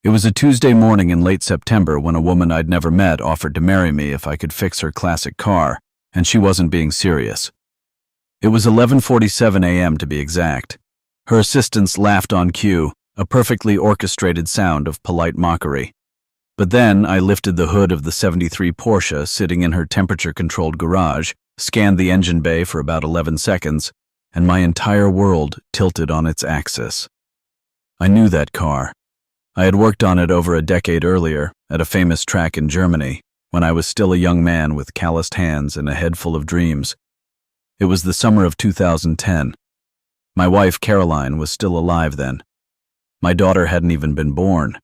It was a Tuesday morning in late September when a woman I'd never met offered to marry me if I could fix her classic car, and she wasn't being serious. It was 11:47 a.m. to be exact. Her assistants laughed on cue, a perfectly orchestrated sound of polite mockery. But then I lifted the hood of the '73 Porsche sitting in her temperature-controlled garage, scanned the engine bay for about 11 seconds, and my entire world tilted on its axis. I knew that car. I had worked on it over a decade earlier at a famous track in Germany, when I was still a young man with calloused hands and a head full of dreams. It was the summer of 2010. My wife, Caroline, was still alive then. My daughter hadn't even been born.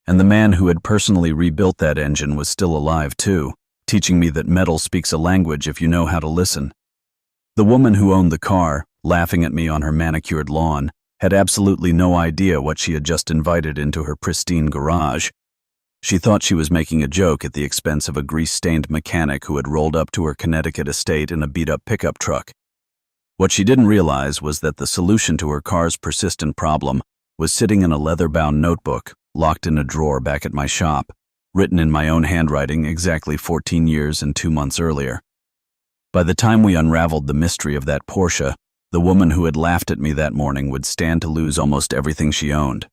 And the man who had personally rebuilt that engine was still alive too, teaching me that metal speaks a language if you know how to listen. The woman who owned the car, laughing at me on her manicured lawn, had absolutely no idea what she had just invited into her pristine garage. She thought she was making a joke at the expense of a grease-stained mechanic who had rolled up to her Connecticut estate in a beat-up pickup truck. What she didn't realize was that the solution to her car's persistent problem was sitting in a leather-bound notebook, locked in a drawer back at my shop, written in my own handwriting exactly 14 years and 2 months earlier. By the time we unraveled the mystery of that Porsche, the woman who had laughed at me that morning would stand to lose almost everything she owned,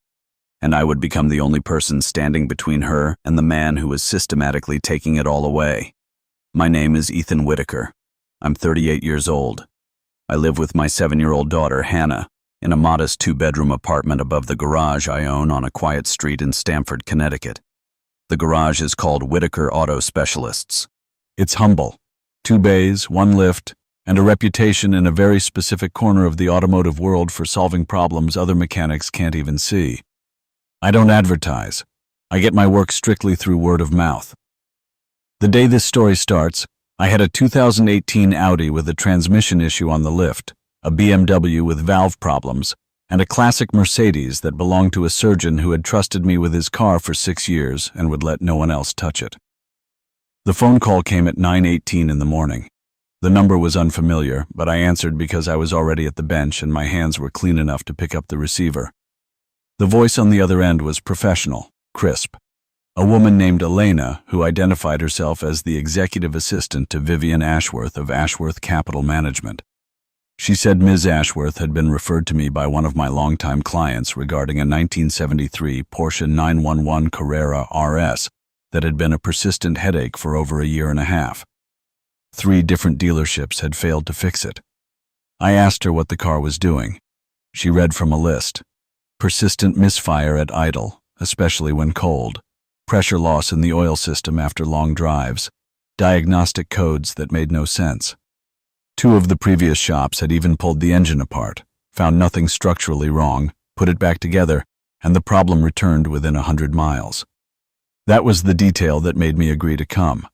and I would become the only person standing between her and the man who was systematically taking it all away. My name is Ethan Whitaker. I'm 38 years old. I live with my 7-year-old daughter, Hannah, in a modest 2-bedroom apartment above the garage I own on a quiet street in Stamford, Connecticut. The garage is called Whitaker Auto Specialists. It's humble. 2 bays, 1 lift, and a reputation in a very specific corner of the automotive world for solving problems other mechanics can't even see. I don't advertise. I get my work strictly through word of mouth. The day this story starts, I had a 2018 Audi with a transmission issue on the lift, a BMW with valve problems, and a classic Mercedes that belonged to a surgeon who had trusted me with his car for 6 years and would let no one else touch it. The phone call came at 9:18 in the morning. The number was unfamiliar, but I answered because I was already at the bench and my hands were clean enough to pick up the receiver. The voice on the other end was professional, crisp. A woman named Elena, who identified herself as the executive assistant to Vivian Ashworth of Ashworth Capital Management. She said Ms. Ashworth had been referred to me by one of my longtime clients regarding a 1973 Porsche 911 Carrera RS that had been a persistent headache for over a year and a half. 3 different dealerships had failed to fix it. I asked her what the car was doing. She read from a list. Persistent misfire at idle, especially when cold. Pressure loss in the oil system after long drives. Diagnostic codes that made no sense. 2 of the previous shops had even pulled the engine apart, found nothing structurally wrong, put it back together, and the problem returned within 100 miles. That was the detail that made me agree to come.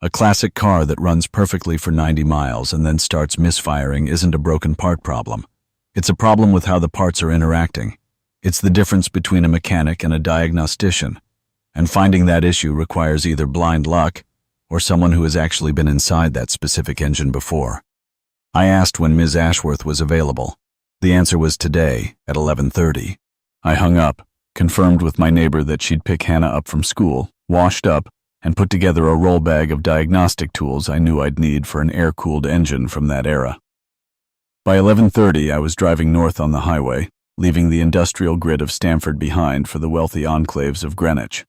A classic car that runs perfectly for 90 miles and then starts misfiring isn't a broken part problem. It's a problem with how the parts are interacting. It's the difference between a mechanic and a diagnostician, and finding that issue requires either blind luck or someone who has actually been inside that specific engine before. I asked when Ms. Ashworth was available. The answer was today at 11:30. I hung up, confirmed with my neighbor that she'd pick Hannah up from school, washed up, and put together a roll bag of diagnostic tools I knew I'd need for an air-cooled engine from that era. By 11:30, I was driving north on the highway, leaving the industrial grid of Stamford behind for the wealthy enclaves of Greenwich.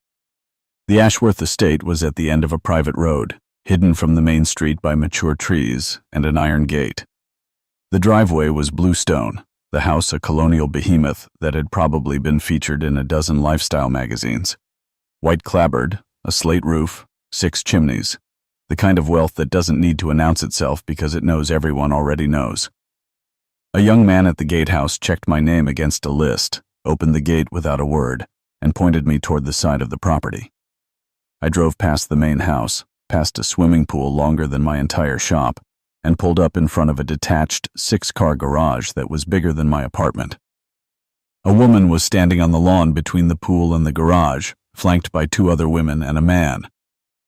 The Ashworth estate was at the end of a private road, hidden from the main street by mature trees and an iron gate. The driveway was bluestone, the house a colonial behemoth that had probably been featured in a dozen lifestyle magazines. White clapboard, a slate roof, 6 chimneys, the kind of wealth that doesn't need to announce itself because it knows everyone already knows. A young man at the gatehouse checked my name against a list, opened the gate without a word, and pointed me toward the side of the property. I drove past the main house, past a swimming pool longer than my entire shop, and pulled up in front of a detached 6-car garage that was bigger than my apartment. A woman was standing on the lawn between the pool and the garage, flanked by 2 other women and a man.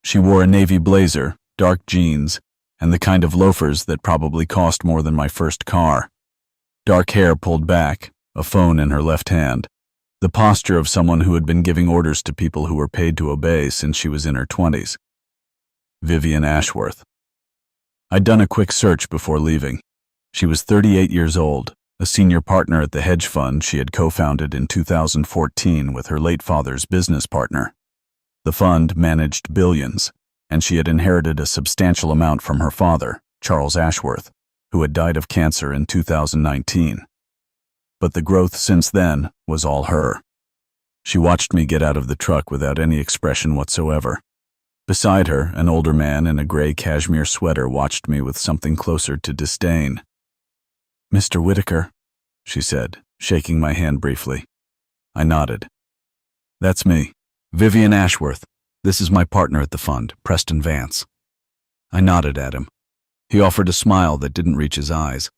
She wore a navy blazer, dark jeans, and the kind of loafers that probably cost more than my first car. Dark hair pulled back, a phone in her left hand. The posture of someone who had been giving orders to people who were paid to obey since she was in her 20s. Vivian Ashworth. I'd done a quick search before leaving. She was 38 years old, a senior partner at the hedge fund she had co-founded in 2014 with her late father's business partner. The fund managed billions, and she had inherited a substantial amount from her father, Charles Ashworth, who had died of cancer in 2019. But the growth since then was all her. She watched me get out of the truck without any expression whatsoever. Beside her, an older man in a gray cashmere sweater watched me with something closer to disdain. "Mr. Whitaker," she said, shaking my hand briefly. I nodded. "That's me, Vivian Ashworth. This is my partner at the fund, Preston Vance." I nodded at him. He offered a smile that didn't reach his eyes.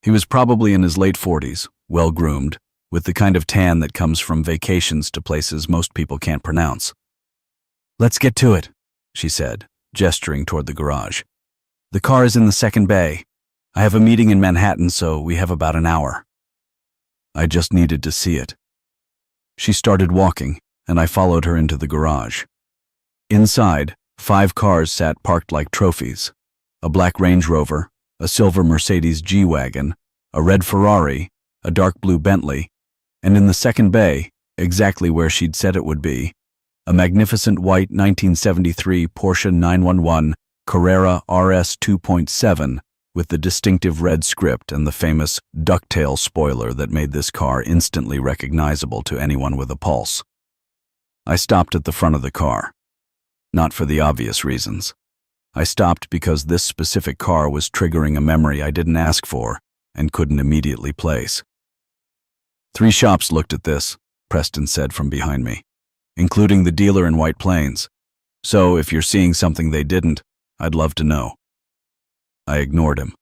He was probably in his late 40s, well-groomed, with the kind of tan that comes from vacations to places most people can't pronounce. "Let's get to it," she said, gesturing toward the garage. "The car is in the second bay. I have a meeting in Manhattan, so we have about an hour." I just needed to see it. She started walking, and I followed her into the garage. Inside, 5 cars sat parked like trophies: a black Range Rover, a silver Mercedes G-Wagon, a red Ferrari, a dark blue Bentley, and in the second bay, exactly where she'd said it would be, a magnificent white 1973 Porsche 911 Carrera RS 2.7 with the distinctive red script and the famous ducktail spoiler that made this car instantly recognizable to anyone with a pulse. I stopped at the front of the car. Not for the obvious reasons. I stopped because this specific car was triggering a memory I didn't ask for and couldn't immediately place. 3 shops looked at this, Preston said from behind me, including the dealer in White Plains. So if you're seeing something they didn't, I'd love to know. I ignored him.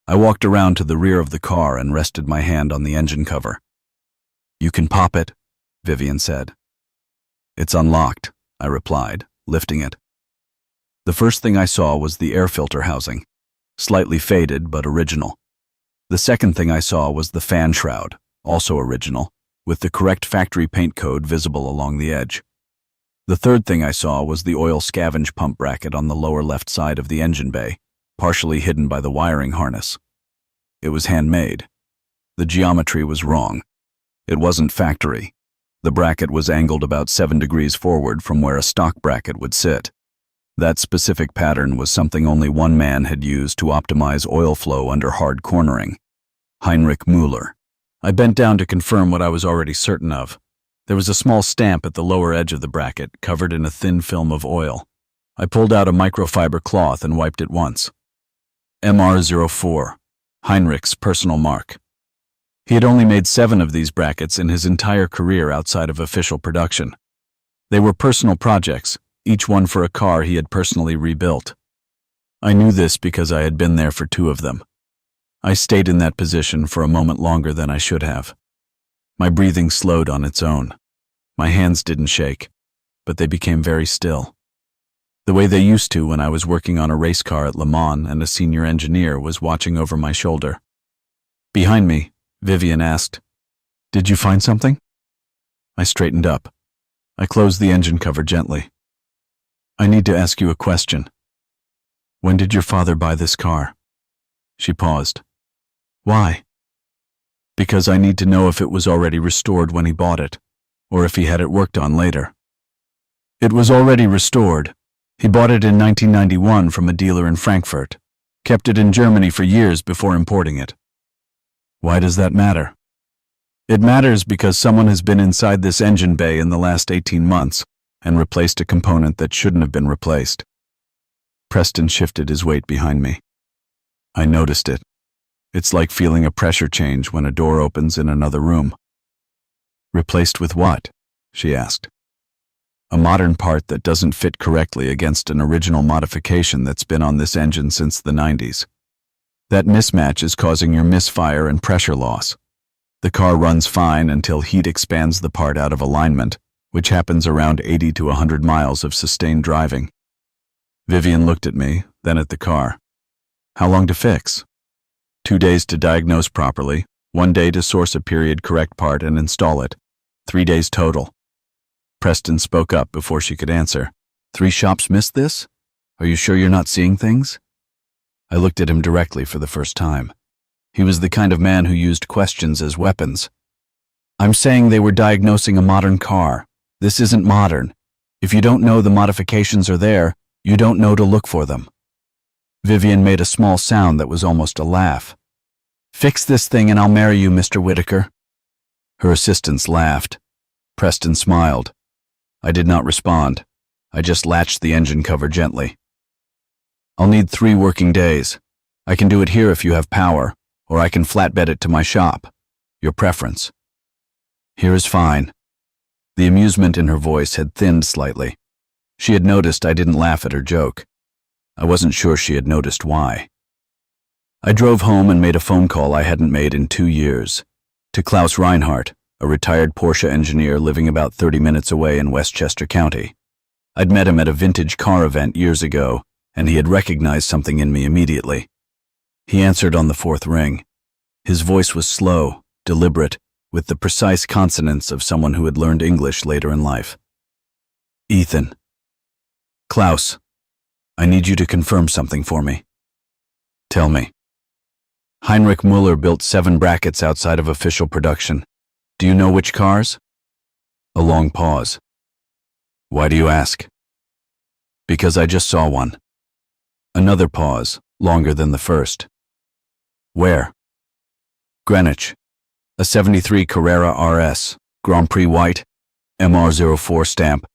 I walked around to the rear of the car and rested my hand on the engine cover. "You can pop it," Vivian said. "It's unlocked," I replied, lifting it. The first thing I saw was the air filter housing, slightly faded but original. The second thing I saw was the fan shroud, also original, with the correct factory paint code visible along the edge. The third thing I saw was the oil scavenge pump bracket on the lower left side of the engine bay, partially hidden by the wiring harness. It was handmade. The geometry was wrong. It wasn't factory. The bracket was angled about 7 degrees forward from where a stock bracket would sit. That specific pattern was something only one man had used to optimize oil flow under hard cornering: Heinrich Müller. I bent down to confirm what I was already certain of. There was a small stamp at the lower edge of the bracket, covered in a thin film of oil. I pulled out a microfiber cloth and wiped it once. MR04, Heinrich's personal mark. He had only made 7 of these brackets in his entire career outside of official production. They were personal projects, each one for a car he had personally rebuilt. I knew this because I had been there for 2 of them. I stayed in that position for a moment longer than I should have. My breathing slowed on its own. My hands didn't shake, but they became very still. The way they used to when I was working on a race car at Le Mans and a senior engineer was watching over my shoulder. Behind me, Vivian asked, "Did you find something?" I straightened up. I closed the engine cover gently. "I need to ask you a question. When did your father buy this car?" She paused. "Why?" "Because I need to know if it was already restored when he bought it, or if he had it worked on later." "It was already restored. He bought it in 1991 from a dealer in Frankfurt, kept it in Germany for years before importing it." "Why does that matter?" "It matters because someone has been inside this engine bay in the last 18 months and replaced a component that shouldn't have been replaced." Preston shifted his weight behind me. I noticed it. It's like feeling a pressure change when a door opens in another room. "Replaced with what?" she asked. "A modern part that doesn't fit correctly against an original modification that's been on this engine since the 90s. That mismatch is causing your misfire and pressure loss. The car runs fine until heat expands the part out of alignment, which happens around 80 to 100 miles of sustained driving." Vivian looked at me, then at the car. "How long to fix?" 2 days to diagnose properly, 1 day to source a period correct part and install it, 3 days total. Preston spoke up before she could answer. 3 shops missed this? Are you sure you're not seeing things? I looked at him directly for the first time. He was the kind of man who used questions as weapons. I'm saying they were diagnosing a modern car. This isn't modern. If you don't know the modifications are there, you don't know to look for them. Vivian made a small sound that was almost a laugh. Fix this thing and I'll marry you, Mr. Whitaker. Her assistants laughed. Preston smiled. I did not respond. I just latched the engine cover gently. I'll need 3 working days. I can do it here if you have power, or I can flatbed it to my shop. Your preference. Here is fine. The amusement in her voice had thinned slightly. She had noticed I didn't laugh at her joke. I wasn't sure she had noticed why. I drove home and made a phone call I hadn't made in 2 years. To Klaus Reinhardt, a retired Porsche engineer living about 30 minutes away in Westchester County. I'd met him at a vintage car event years ago, and he had recognized something in me immediately. He answered on the 4th ring. His voice was slow, deliberate, with the precise consonants of someone who had learned English later in life. Ethan. Klaus, I need you to confirm something for me. Tell me. Heinrich Muller built 7 brackets outside of official production. Do you know which cars? A long pause. Why do you ask? Because I just saw one. Another pause, longer than the first. Where? Greenwich. A 73 Carrera RS, Grand Prix white, MR04 stamp,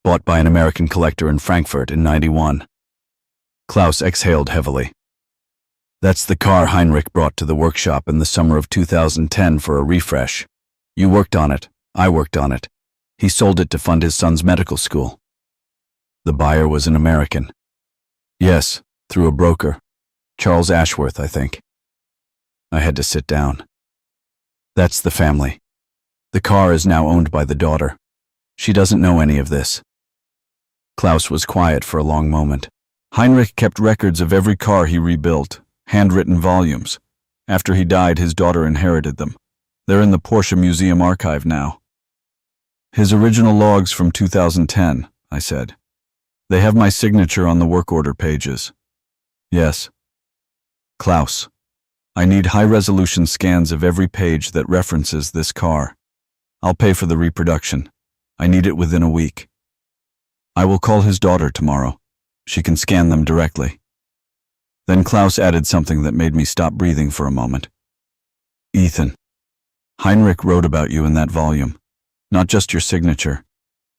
bought by an American collector in Frankfurt in '91. Klaus exhaled heavily. That's the car Heinrich brought to the workshop in the summer of 2010 for a refresh. You worked on it. I worked on it. He sold it to fund his son's medical school. The buyer was an American. Yes, through a broker. Charles Ashworth, I think. I had to sit down. That's the family. The car is now owned by the daughter. She doesn't know any of this. Klaus was quiet for a long moment. Heinrich kept records of every car he rebuilt, handwritten volumes. After he died, his daughter inherited them. They're in the Porsche Museum archive now. His original logs from 2010, I said. They have my signature on the work order pages. Yes. Klaus, I need high-resolution scans of every page that references this car. I'll pay for the reproduction. I need it within a week. I will call his daughter tomorrow. She can scan them directly. Then Klaus added something that made me stop breathing for a moment. Ethan, Heinrich wrote about you in that volume. Not just your signature.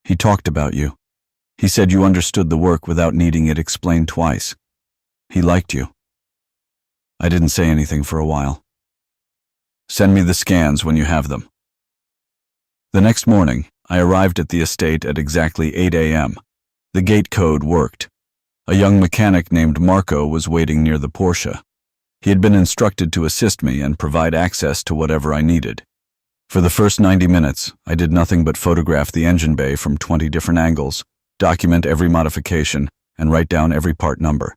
He talked about you. He said you understood the work without needing it explained twice. He liked you. I didn't say anything for a while. Send me the scans when you have them. The next morning, I arrived at the estate at exactly 8 a.m. The gate code worked. A young mechanic named Marco was waiting near the Porsche. He had been instructed to assist me and provide access to whatever I needed. For the first 90 minutes, I did nothing but photograph the engine bay from 20 different angles, document every modification, and write down every part number.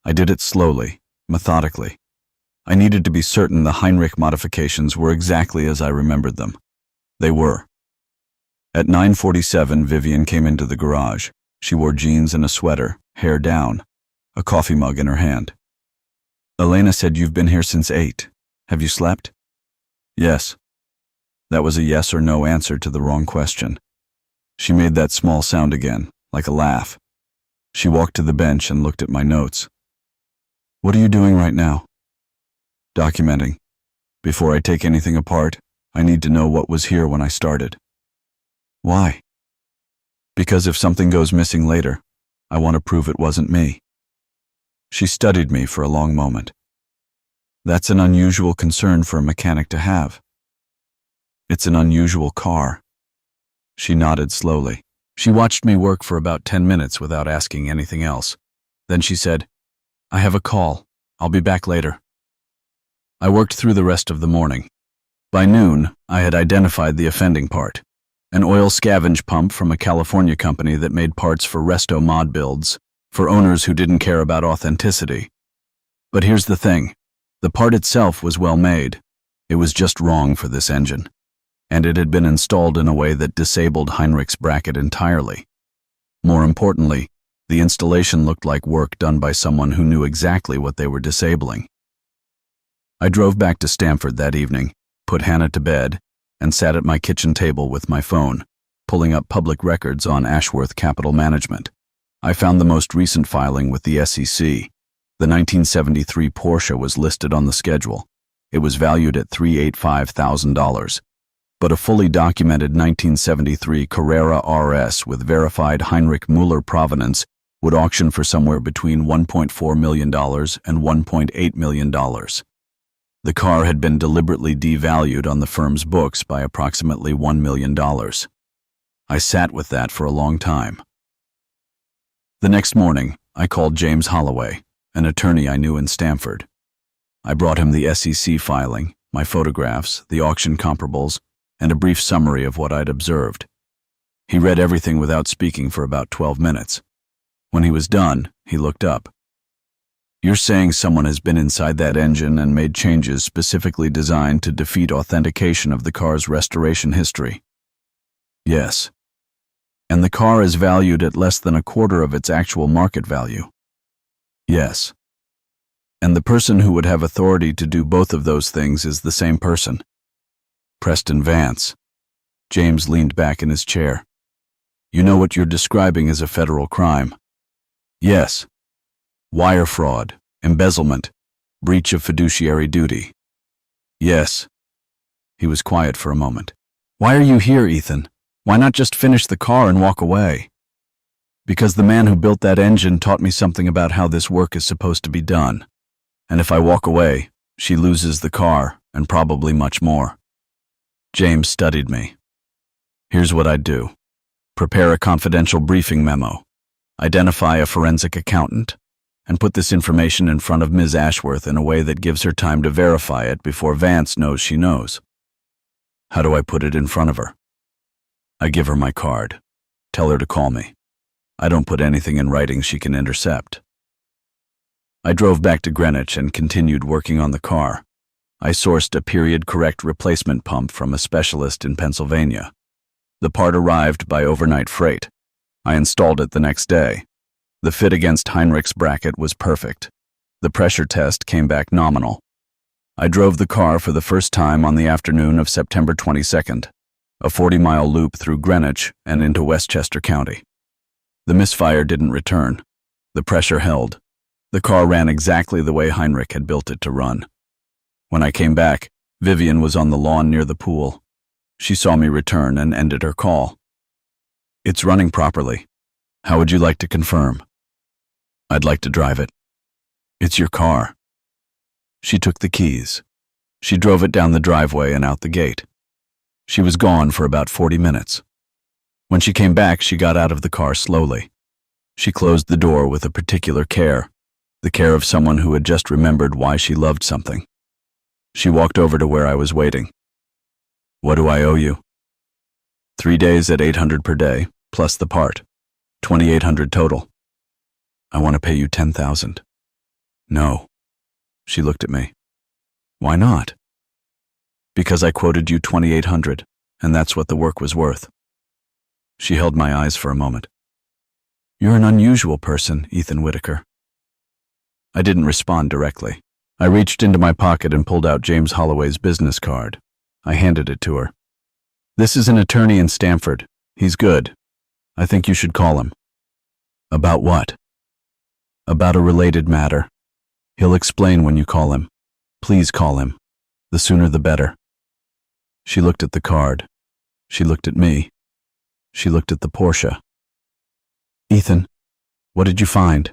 I did it slowly, methodically. I needed to be certain the Heinrich modifications were exactly as I remembered them. They were. At 9:47, Vivian came into the garage. She wore jeans and a sweater, hair down, a coffee mug in her hand. Elena said you've been here since 8. Have you slept? Yes. That was a yes or no answer to the wrong question. She made that small sound again, like a laugh. She walked to the bench and looked at my notes. What are you doing right now? Documenting. Before I take anything apart, I need to know what was here when I started. Why? Because if something goes missing later, I want to prove it wasn't me. She studied me for a long moment. That's an unusual concern for a mechanic to have. It's an unusual car. She nodded slowly. She watched me work for about 10 minutes without asking anything else. Then she said, I have a call. I'll be back later. I worked through the rest of the morning. By noon, I had identified the offending part. An oil scavenge pump from a California company that made parts for resto mod builds, for owners who didn't care about authenticity. But here's the thing. The part itself was well made. It was just wrong for this engine. and it had been installed in a way that disabled Heinrich's bracket entirely. More importantly, the installation looked like work done by someone who knew exactly what they were disabling. I drove back to Stamford that evening, put Hannah to bed, and sat at my kitchen table with my phone, pulling up public records on Ashworth Capital Management. I found the most recent filing with the SEC. The 1973 Porsche was listed on the schedule. It was valued at $385,000. But a fully documented 1973 Carrera RS with verified Heinrich Müller provenance would auction for somewhere between $1.4 million and $1.8 million. The car had been deliberately devalued on the firm's books by approximately $1 million. I sat with that for a long time. The next morning, I called James Holloway, an attorney I knew in Stamford. I brought him the SEC filing, my photographs, the auction comparables, and a brief summary of what I'd observed. He read everything without speaking for about 12 minutes. When he was done, he looked up. "You're saying someone has been inside that engine and made changes specifically designed to defeat authentication of the car's restoration history?" "Yes." "And the car is valued at less than a quarter of its actual market value?" "Yes." "And the person who would have authority to do both of those things is the same person?" "Preston Vance." James leaned back in his chair. "You know what you're describing as a federal crime?" "Yes. Wire fraud, embezzlement, breach of fiduciary duty." "Yes." He was quiet for a moment. "Why are you here, Ethan? Why not just finish the car and walk away?" "Because the man who built that engine taught me something about how this work is supposed to be done. And if I walk away, she loses the car and probably much more." James studied me. "Here's what I'd do. Prepare a confidential briefing memo, identify a forensic accountant, and put this information in front of Ms. Ashworth in a way that gives her time to verify it before Vance knows she knows." "How do I put it in front of her?" "I give her my card. Tell her to call me. I don't put anything in writing she can intercept." I drove back to Greenwich and continued working on the car. I sourced a period-correct replacement pump from a specialist in Pennsylvania. The part arrived by overnight freight. I installed it the next day. The fit against Heinrich's bracket was perfect. The pressure test came back nominal. I drove the car for the first time on the afternoon of September 22nd, a 40-mile loop through Greenwich and into Westchester County. The misfire didn't return. The pressure held. The car ran exactly the way Heinrich had built it to run. When I came back, Vivian was on the lawn near the pool. She saw me return and ended her call. "It's running properly. How would you like to confirm?" "I'd like to drive it." "It's your car." She took the keys. She drove it down the driveway and out the gate. She was gone for about 40 minutes. When she came back, she got out of the car slowly. She closed the door with a particular care, the care of someone who had just remembered why she loved something. She walked over to where I was waiting. "What do I owe you?" 3 days at $800 per day, plus the part. $2,800 total." "I want to pay you $10,000. "No." She looked at me. "Why not?" "Because I quoted you $2,800, and that's what the work was worth." She held my eyes for a moment. "You're an unusual person, Ethan Whitaker." I didn't respond directly. I reached into my pocket and pulled out James Holloway's business card. I handed it to her. "This is an attorney in Stamford. He's good. I think you should call him." "About what?" "About a related matter. He'll explain when you call him. Please call him. The sooner the better." She looked at the card. She looked at me. She looked at the Porsche. "Ethan, what did you find?"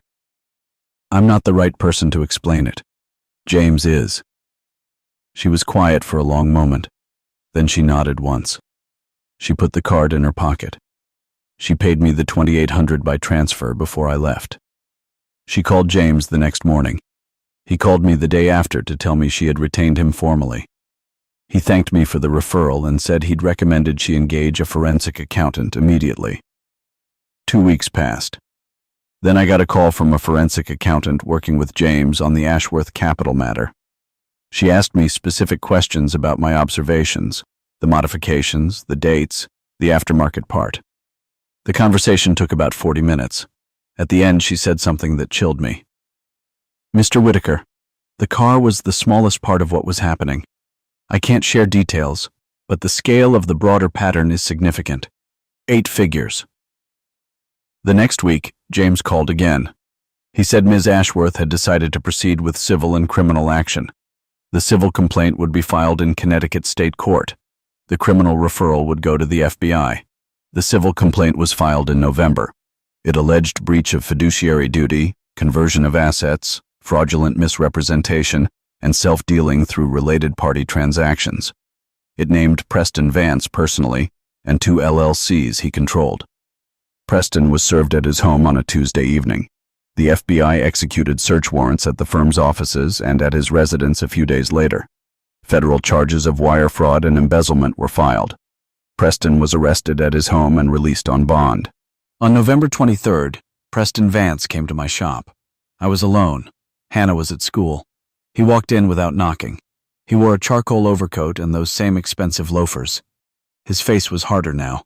"I'm not the right person to explain it. James is." She was quiet for a long moment. Then she nodded once. She put the card in her pocket. She paid me the $2,800 by transfer before I left. She called James the next morning. He called me the day after to tell me she had retained him formally. He thanked me for the referral and said he'd recommended she engage a forensic accountant immediately. 2 weeks passed. Then I got a call from a forensic accountant working with James on the Ashworth Capital matter. She asked me specific questions about my observations, the modifications, the dates, the aftermarket part. The conversation took about 40 minutes. At the end, she said something that chilled me. "Mr. Whitaker, the car was the smallest part of what was happening. I can't share details, but the scale of the broader pattern is significant. 8 figures. The next week, James called again. He said Ms. Ashworth had decided to proceed with civil and criminal action. The civil complaint would be filed in Connecticut State Court. The criminal referral would go to the FBI. The civil complaint was filed in November. It alleged breach of fiduciary duty, conversion of assets, fraudulent misrepresentation, and self-dealing through related party transactions. It named Preston Vance personally and 2 LLCs he controlled. Preston was served at his home on a Tuesday evening. The FBI executed search warrants at the firm's offices and at his residence a few days later. Federal charges of wire fraud and embezzlement were filed. Preston was arrested at his home and released on bond. On November 23rd, Preston Vance came to my shop. I was alone. Hannah was at school. He walked in without knocking. He wore a charcoal overcoat and those same expensive loafers. His face was harder now.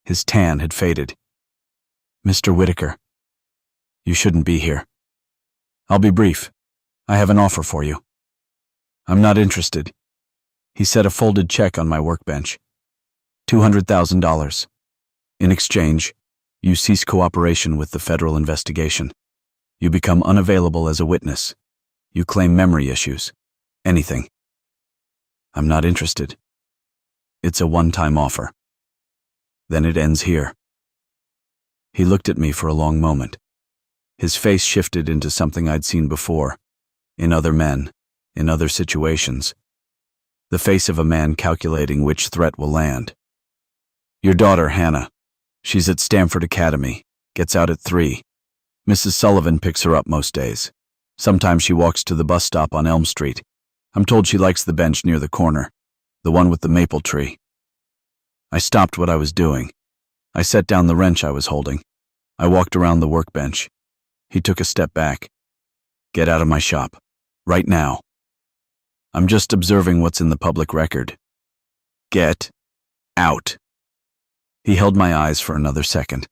His tan had faded. "Mr. Whitaker, you shouldn't be here. I'll be brief. I have an offer for you." "I'm not interested." He set a folded check on my workbench. $200,000. In exchange, you cease cooperation with the federal investigation. You become unavailable as a witness. You claim memory issues. Anything. I'm not interested. It's a one-time offer. Then it ends here. He looked at me for a long moment. His face shifted into something I'd seen before, in other men, in other situations. The face of a man calculating which threat will land. "Your daughter, Hannah. She's at Stanford Academy, gets out at 3. Mrs. Sullivan picks her up most days. Sometimes she walks to the bus stop on Elm Street. I'm told she likes the bench near the corner, the one with the maple tree." I stopped what I was doing. I set down the wrench I was holding. I walked around the workbench. He took a step back. "Get out of my shop. Right now. I'm just observing what's in the public record. Get out." He held my eyes for another second.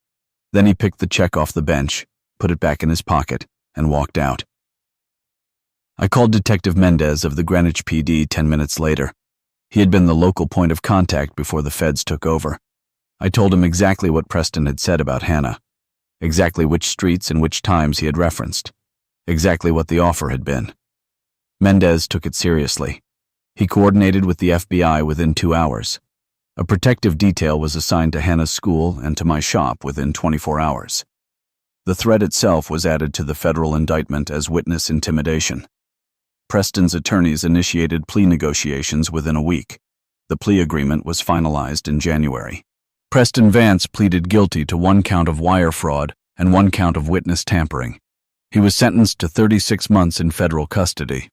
Then he picked the check off the bench, put it back in his pocket, and walked out. I called Detective Mendez of the Greenwich PD 10 minutes later. He had been the local point of contact before the feds took over. I told him exactly what Preston had said about Hannah, exactly which streets and which times he had referenced, exactly what the offer had been. Mendez took it seriously. He coordinated with the FBI within 2 hours. A protective detail was assigned to Hannah's school and to my shop within 24 hours. The threat itself was added to the federal indictment as witness intimidation. Preston's attorneys initiated plea negotiations within a week. The plea agreement was finalized in January. Preston Vance pleaded guilty to 1 count of wire fraud and 1 count of witness tampering. He was sentenced to 36 months in federal custody.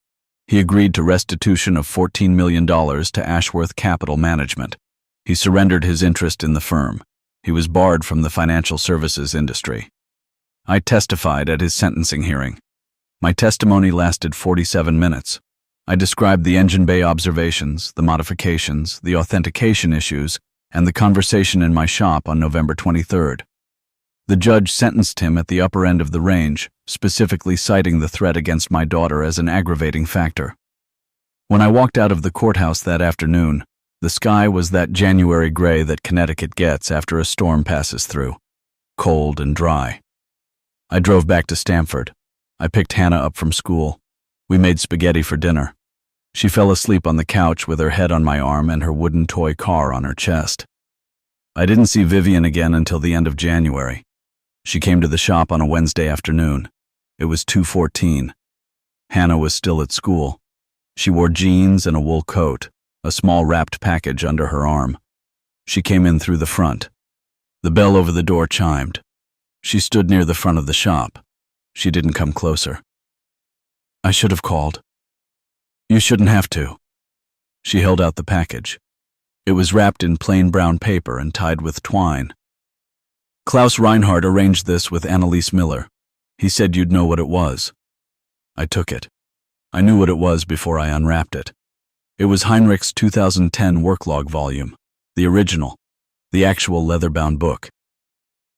He agreed to restitution of $14 million to Ashworth Capital Management. He surrendered his interest in the firm. He was barred from the financial services industry. I testified at his sentencing hearing. My testimony lasted 47 minutes. I described the engine bay observations, the modifications, the authentication issues, and the conversation in my shop on November 23rd. The judge sentenced him at the upper end of the range, specifically citing the threat against my daughter as an aggravating factor. When I walked out of the courthouse that afternoon, the sky was that January gray that Connecticut gets after a storm passes through, cold and dry. I drove back to Stanford. I picked Hannah up from school. We made spaghetti for dinner. She fell asleep on the couch with her head on my arm and her wooden toy car on her chest. I didn't see Vivian again until the end of January. She came to the shop on a Wednesday afternoon. It was 2:14. Hannah was still at school. She wore jeans and a wool coat, a small wrapped package under her arm. She came in through the front. The bell over the door chimed. She stood near the front of the shop. She didn't come closer. I should have called. You shouldn't have to. She held out the package. It was wrapped in plain brown paper and tied with twine. Klaus Reinhardt arranged this with Annalise Miller. He said you'd know what it was. I took it. I knew what it was before I unwrapped it. It was Heinrich's 2010 worklog volume, the original, the actual leather-bound book.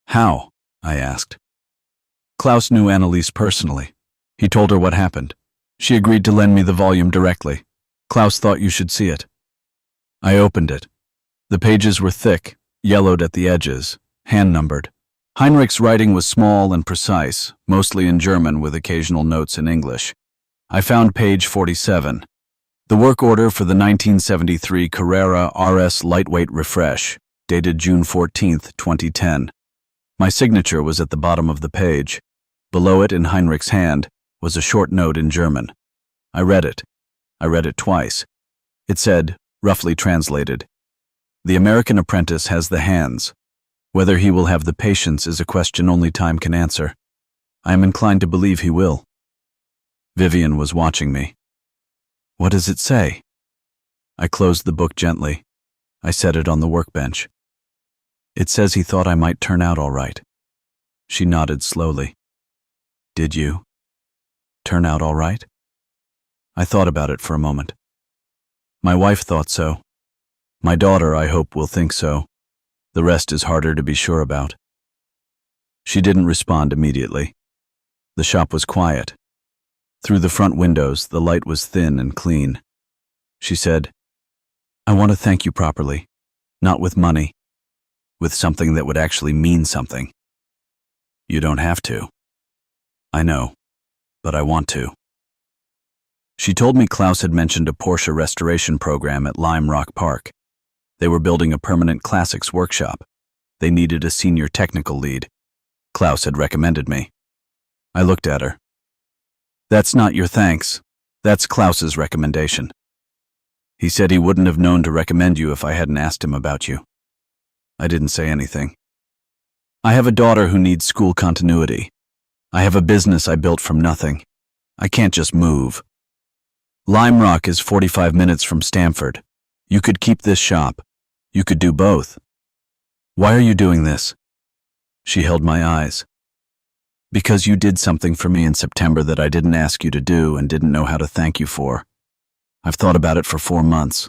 How? I asked. Klaus knew Anneliese personally. He told her what happened. She agreed to lend me the volume directly. Klaus thought you should see it. I opened it. The pages were thick, yellowed at the edges, hand-numbered. Heinrich's writing was small and precise, mostly in German with occasional notes in English. I found page 47. The work order for the 1973 Carrera RS Lightweight Refresh, dated June 14, 2010. My signature was at the bottom of the page. Below it, in Heinrich's hand, was a short note in German. I read it. I read it twice. It said, roughly translated, "The American apprentice has the hands. Whether he will have the patience is a question only time can answer. I am inclined to believe he will." Vivian was watching me. What does it say? I closed the book gently. I set it on the workbench. It says he thought I might turn out all right. She nodded slowly. Did you? Turn out all right? I thought about it for a moment. My wife thought so. My daughter, I hope, will think so. The rest is harder to be sure about. She didn't respond immediately. The shop was quiet. Through the front windows, the light was thin and clean. She said, "I want to thank you properly, not with money, with something that would actually mean something." You don't have to. I know, but I want to. She told me Klaus had mentioned a Porsche restoration program at Lime Rock Park. They were building a permanent classics workshop. They needed a senior technical lead. Klaus had recommended me. I looked at her. That's not your thanks. That's Klaus's recommendation. He said he wouldn't have known to recommend you if I hadn't asked him about you. I didn't say anything. I have a daughter who needs school continuity. I have a business I built from nothing. I can't just move. Lime Rock is 45 minutes from Stamford. You could keep this shop. You could do both. Why are you doing this? She held my eyes. Because you did something for me in September that I didn't ask you to do and didn't know how to thank you for. I've thought about it for 4 months.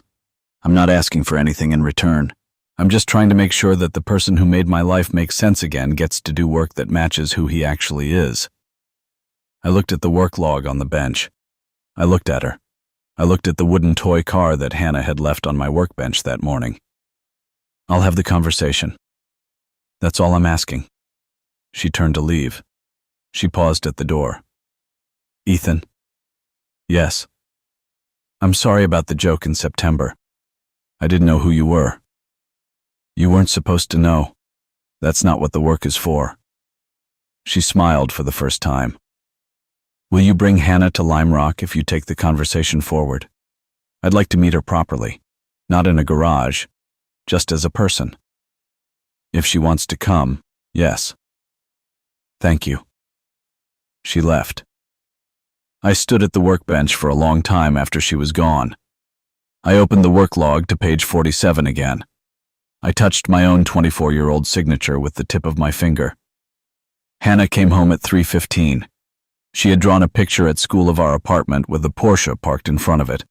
I'm not asking for anything in return. I'm just trying to make sure that the person who made my life make sense again gets to do work that matches who he actually is. I looked at the work log on the bench. I looked at her. I looked at the wooden toy car that Hannah had left on my workbench that morning. I'll have the conversation. That's all I'm asking. She turned to leave. She paused at the door. Ethan? Yes. I'm sorry about the joke in September. I didn't know who you were. You weren't supposed to know. That's not what the work is for. She smiled for the first time. Will you bring Hannah to Lime Rock if you take the conversation forward? I'd like to meet her properly, not in a garage, just as a person. If she wants to come, yes. Thank you. She left. I stood at the workbench for a long time after she was gone. I opened the work log to page 47 again. I touched my own 24-year-old signature with the tip of my finger. Hannah came home at 3:15. She had drawn a picture at school of our apartment with a Porsche parked in front of it.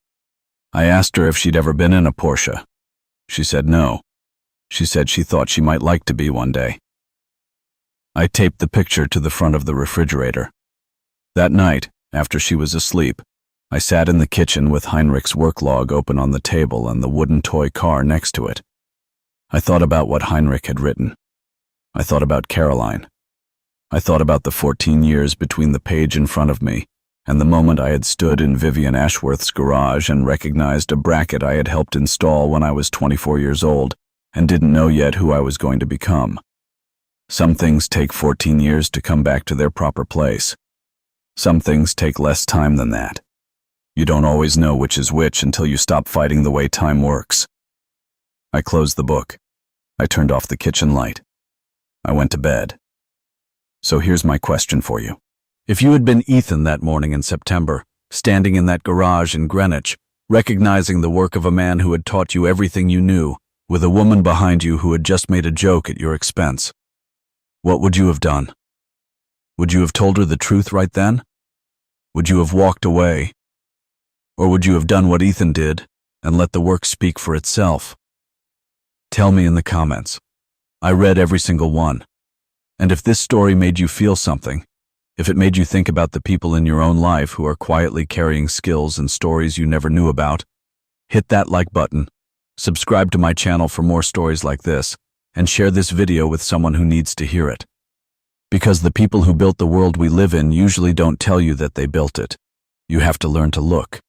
I asked her if she'd ever been in a Porsche. She said no. She said she thought she might like to be one day. I taped the picture to the front of the refrigerator. That night, after she was asleep, I sat in the kitchen with Heinrich's work log open on the table and the wooden toy car next to it. I thought about what Heinrich had written. I thought about Caroline. I thought about the 14 years between the page in front of me and the moment I had stood in Vivian Ashworth's garage and recognized a bracket I had helped install when I was 24 years old and didn't know yet who I was going to become. Some things take 14 years to come back to their proper place. Some things take less time than that. You don't always know which is which until you stop fighting the way time works. I closed the book. I turned off the kitchen light. I went to bed. So here's my question for you. If you had been Ethan that morning in September, standing in that garage in Greenwich, recognizing the work of a man who had taught you everything you knew, with a woman behind you who had just made a joke at your expense, what would you have done? Would you have told her the truth right then? Would you have walked away? Or would you have done what Ethan did and let the work speak for itself. Tell me in the comments. I read every single one. And if this story made you feel something, if it made you think about the people in your own life who are quietly carrying skills and stories you never knew about, hit that like button, subscribe to my channel for more stories like this, and share this video with someone who needs to hear it. Because the people who built the world we live in usually don't tell you that they built it. You have to learn to look.